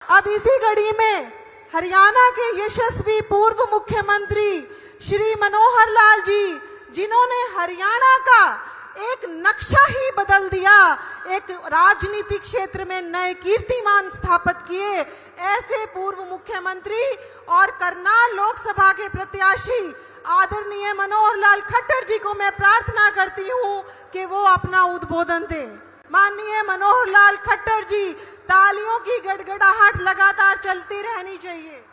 अब इसी कड़ी में हरियाणा के यशस्वी पूर्व मुख्यमंत्री श्री मनोहर लाल जी, जिन्होंने हरियाणा का एक नक्शा ही बदल दिया, एक राजनीतिक क्षेत्र में नए कीर्तिमान स्थापित किए, ऐसे पूर्व मुख्यमंत्री और करनाल लोकसभा के प्रत्याशी आदरणीय मनोहर लाल खट्टर जी को मैं प्रार्थना करती हूं कि वो अपना उद्बोधन दें। माननीय मनोहर लाल खट्टर जी, तालियों की गड़गड़ाहट लगातार चलती रहनी चाहिए।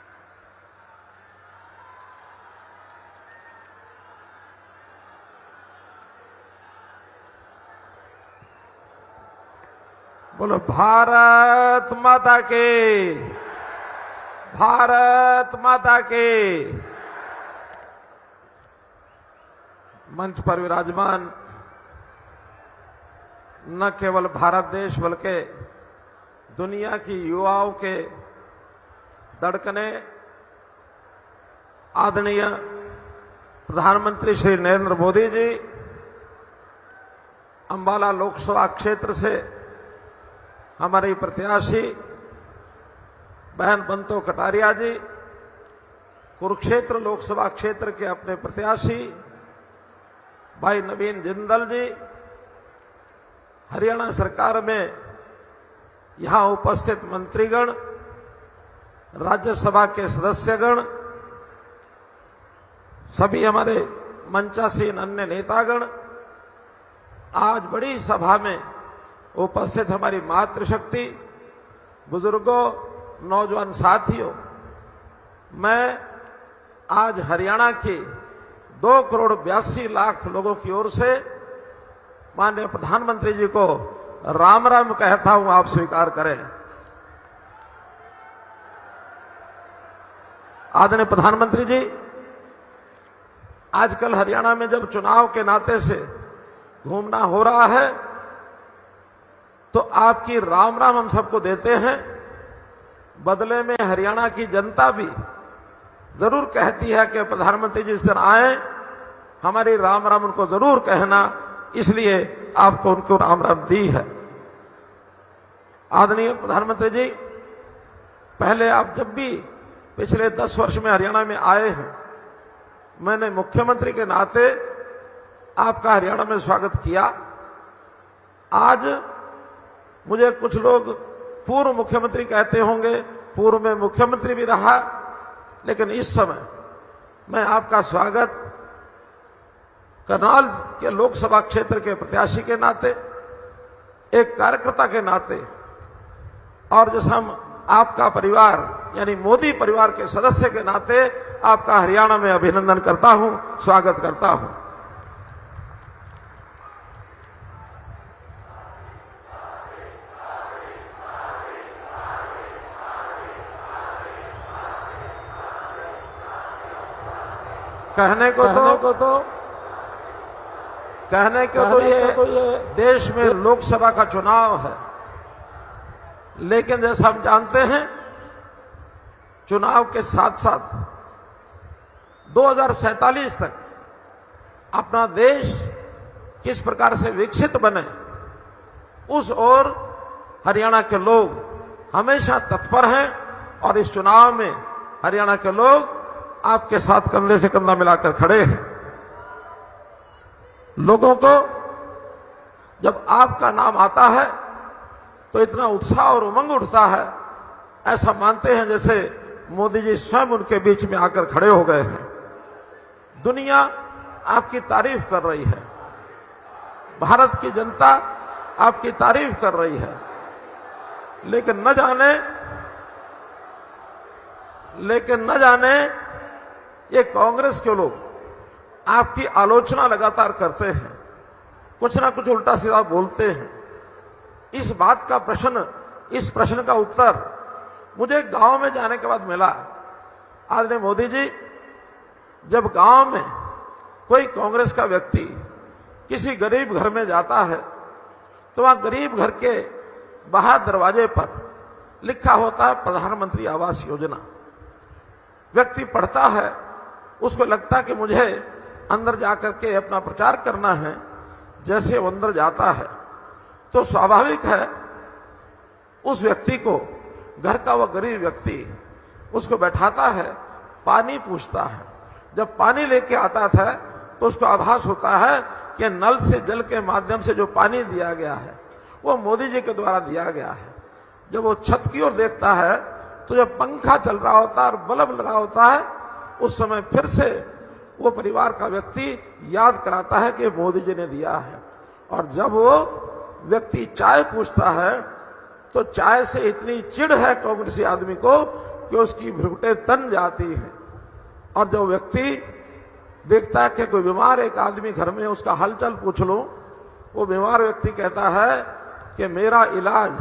बोलो भारत माता के, भारत माता के। मंच पर विराजमान न केवल भारत देश बल्कि दुनिया की युवाओं के धड़कने आदरणीय प्रधानमंत्री श्री नरेंद्र मोदी जी अंबाला लोकसभा क्षेत्र से हमारी प्रत्याशी बहन बंतो कटारिया जी, कुरुक्षेत्र लोकसभा क्षेत्र के अपने प्रत्याशी भाई नवीन जिंदल जी, हरियाणा सरकार में यहां उपस्थित मंत्रीगण, राज्यसभा के सदस्यगण, सभी हमारे मंचासीन अन्य नेतागण, आज बड़ी सभा में उपस्थित हमारी मातृशक्ति, बुजुर्गों, नौजवान साथियों, मैं आज हरियाणा के 2,82,00,000 लोगों की ओर से माननीय प्रधानमंत्री जी को राम राम कहता हूं, आप स्वीकार करें। आदरणीय प्रधानमंत्री जी, आजकल हरियाणा में जब चुनाव के नाते से घूमना हो रहा है तो आपकी राम राम हम सबको देते हैं, बदले में हरियाणा की जनता भी जरूर कहती है कि प्रधानमंत्री जी इस दिन आए, हमारी राम राम उनको जरूर कहना, इसलिए आपको उनको राम राम दी है। आदरणीय प्रधानमंत्री जी, पहले आप जब भी पिछले 10 वर्ष में हरियाणा में आए हैं, मैंने मुख्यमंत्री के नाते आपका हरियाणा में स्वागत किया। आज मुझे कुछ लोग पूर्व मुख्यमंत्री कहते होंगे, पूर्व में मुख्यमंत्री भी रहा, लेकिन इस समय मैं आपका स्वागत करनाल के लोकसभा क्षेत्र के प्रत्याशी के नाते, एक कार्यकर्ता के नाते, और जैसे हम आपका परिवार यानी मोदी परिवार के सदस्य के नाते आपका हरियाणा में अभिनंदन करता हूं, स्वागत करता हूं। कहने को तो ये देश में लोकसभा का चुनाव है, लेकिन जैसा हम जानते हैं चुनाव के साथ साथ 2047 तक अपना देश किस प्रकार से विकसित बने, उस ओर हरियाणा के लोग हमेशा तत्पर हैं, और इस चुनाव में हरियाणा के लोग आपके साथ कंधे से कंधा मिलाकर खड़े हैं। लोगों को जब आपका नाम आता है तो इतना उत्साह और उमंग उठता है, ऐसा मानते हैं जैसे मोदी जी स्वयं उनके बीच में आकर खड़े हो गए हैं। दुनिया आपकी तारीफ कर रही है, भारत की जनता आपकी तारीफ कर रही है, लेकिन न जाने ये कांग्रेस के लोग आपकी आलोचना लगातार करते हैं, कुछ ना कुछ उल्टा सीधा बोलते हैं। इस प्रश्न का उत्तर मुझे गांव में जाने के बाद मिला। आदरणीय मोदी जी, जब गांव में कोई कांग्रेस का व्यक्ति किसी गरीब घर में जाता है तो वहां गरीब घर के बाहर दरवाजे पर लिखा होता है प्रधानमंत्री आवास योजना। व्यक्ति पढ़ता है, उसको लगता है कि मुझे अंदर जाकर के अपना प्रचार करना है। जैसे वो अंदर जाता है तो स्वाभाविक है उस व्यक्ति को घर का वह गरीब व्यक्ति उसको बैठाता है, पानी पूछता है। जब पानी लेके आता था तो उसको आभास होता है कि नल से जल के माध्यम से जो पानी दिया गया है वो मोदी जी के द्वारा दिया गया है। जब वो छत की ओर देखता है तो जब पंखा चल रहा होता है और बल्ब लगा होता है, उस समय फिर से वो परिवार का व्यक्ति याद कराता है कि मोदी जी ने दिया है। और जब वो व्यक्ति चाय पूछता है तो चाय से इतनी चिढ़ है कांग्रेसी आदमी को कि उसकी भ्रुकुटें तन जाती हैं। और जो व्यक्ति देखता है कि कोई बीमार एक आदमी घर में, उसका हालचाल पूछ लो, वो बीमार व्यक्ति कहता है कि मेरा इलाज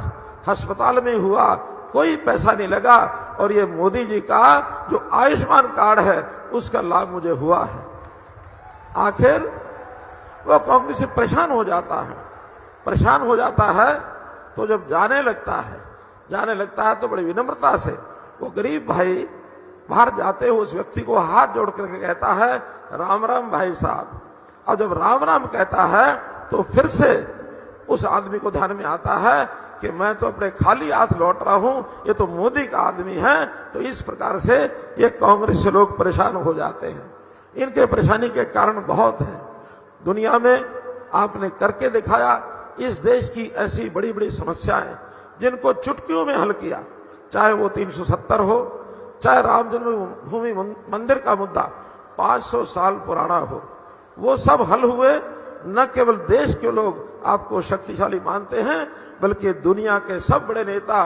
अस्पताल में हुआ, कोई पैसा नहीं लगा और ये मोदी जी का जो आयुष्मान कार्ड है उसका लाभ मुझे हुआ है। आखिर वो कांग्रेस से परेशान हो जाता है। परेशान हो जाता है तो जब जाने लगता है तो बड़ी विनम्रता से वो गरीब भाई बाहर जाते हुए उस व्यक्ति को हाथ जोड़ करके कहता है, राम राम भाई साहब। अब जब राम राम कहता है तो फिर से उस आदमी को ध्यान में आता है कि मैं तो अपने खाली हाथ लौट रहा हूं, ये तो मोदी का आदमी है। तो इस प्रकार से ये कांग्रेस से लोग परेशान हो जाते हैं। इनके परेशानी के कारण बहुत है। दुनिया में आपने करके दिखाया। इस देश की ऐसी बड़ी बड़ी समस्याएं जिनको चुटकियों में हल किया, चाहे वो 370 हो, चाहे राम जन्मभूमि मंदिर का मुद्दा 500 साल पुराना हो, वो सब हल हुए। न केवल देश के लोग आपको शक्तिशाली मानते हैं बल्कि दुनिया के सब बड़े नेता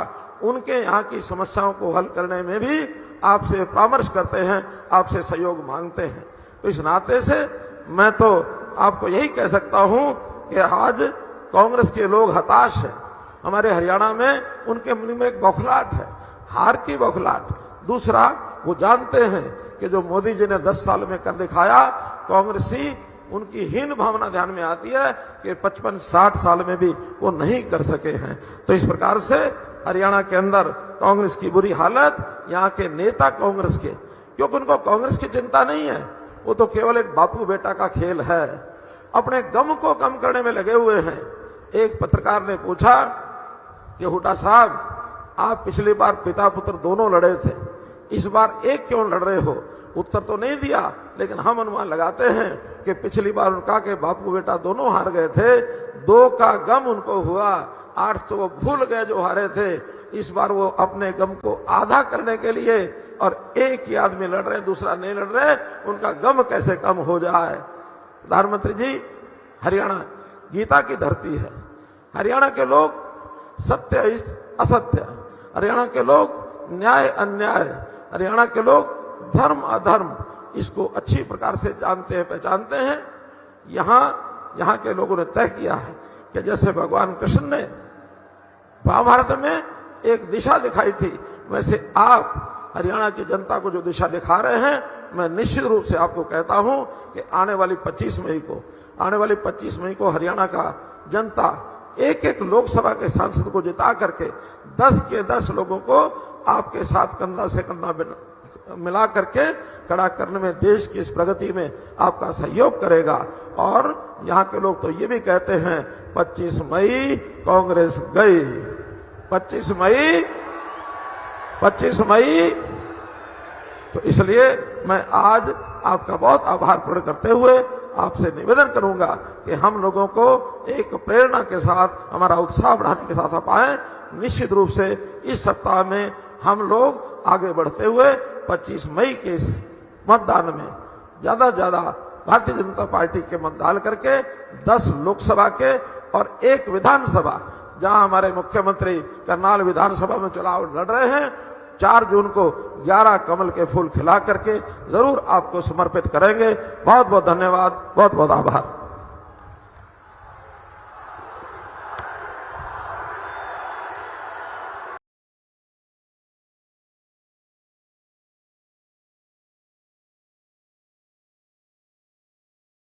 उनके यहाँ की समस्याओं को हल करने में भी आपसे परामर्श करते हैं, आपसे सहयोग मांगते हैं। तो इस नाते से मैं तो आपको यही कह सकता हूं कि आज कांग्रेस के लोग हताश हैं। हमारे हरियाणा में उनके मन में एक बौखलाहट है, हार की बौखलाहट। दूसरा, वो जानते हैं कि जो मोदी जी ने 10 साल में कर दिखाया, कांग्रेसी उनकी हीन भावना ध्यान में आती है कि 55-60 साल में भी वो नहीं कर सके हैं। तो इस प्रकार से हरियाणा के अंदर कांग्रेस की बुरी हालत, यहाँ के नेता कांग्रेस के, क्योंकि उनको कांग्रेस की चिंता नहीं है, वो तो केवल एक बापू बेटा का खेल है। अपने गम को कम करने में लगे हुए हैं। एक पत्रकार ने पूछा कि हुड्डा साहब, आप पिछली बार पिता पुत्र दोनों लड़े थे, इस बार एक क्यों लड़ रहे हो? उत्तर तो नहीं दिया, लेकिन हम अनुमान लगाते हैं कि पिछली बार उनका के बापू बेटा दोनों हार गए थे, 2 का गम उनको हुआ, 8 तो वो भूल गए जो हारे थे। इस बार वो अपने गम को आधा करने के लिए, और एक ही आदमी लड़ रहे, दूसरा नहीं लड़ रहे, उनका गम कैसे कम हो जाए। प्रधानमंत्री जी, हरियाणा गीता की धरती है। हरियाणा के लोग सत्य असत्य, हरियाणा के लोग न्याय अन्याय, हरियाणा के लोग धर्म अधर्म, इसको अच्छी प्रकार से जानते हैं, पहचानते हैं। यहाँ के लोगों ने तय किया है कि जैसे भगवान कृष्ण ने महाभारत में एक दिशा दिखाई थी, वैसे आप हरियाणा की जनता को जो दिशा दिखा रहे हैं, मैं निश्चित रूप से आपको कहता हूं कि आने वाली 25 मई को हरियाणा का जनता एक एक लोकसभा के सांसद को जिता करके 10 के 10 लोगों को आपके साथ कंधा से कंधा मिला करके खड़ा करने में, देश की इस प्रगति में आपका सहयोग करेगा। और यहाँ के लोग तो ये भी कहते हैं 25 मई कांग्रेस गई, 25 मई। तो इसलिए मैं आज आपका बहुत आभार प्रकट करते हुए आपसे निवेदन करूंगा कि हम लोगों को एक प्रेरणा के साथ, हमारा उत्साह बढ़ाने के साथ आप आए। निश्चित रूप से इस सप्ताह में हम लोग आगे बढ़ते हुए 25 मई के इस मतदान में ज्यादा से ज्यादा भारतीय जनता पार्टी के मत डाल करके 10 लोकसभा के और 1 विधानसभा, जहां हमारे मुख्यमंत्री करनाल विधानसभा में चुनाव लड़ रहे हैं, 4 जून को 11 कमल के फूल खिला करके जरूर आपको समर्पित करेंगे। बहुत बहुत धन्यवाद, बहुत बहुत आभार।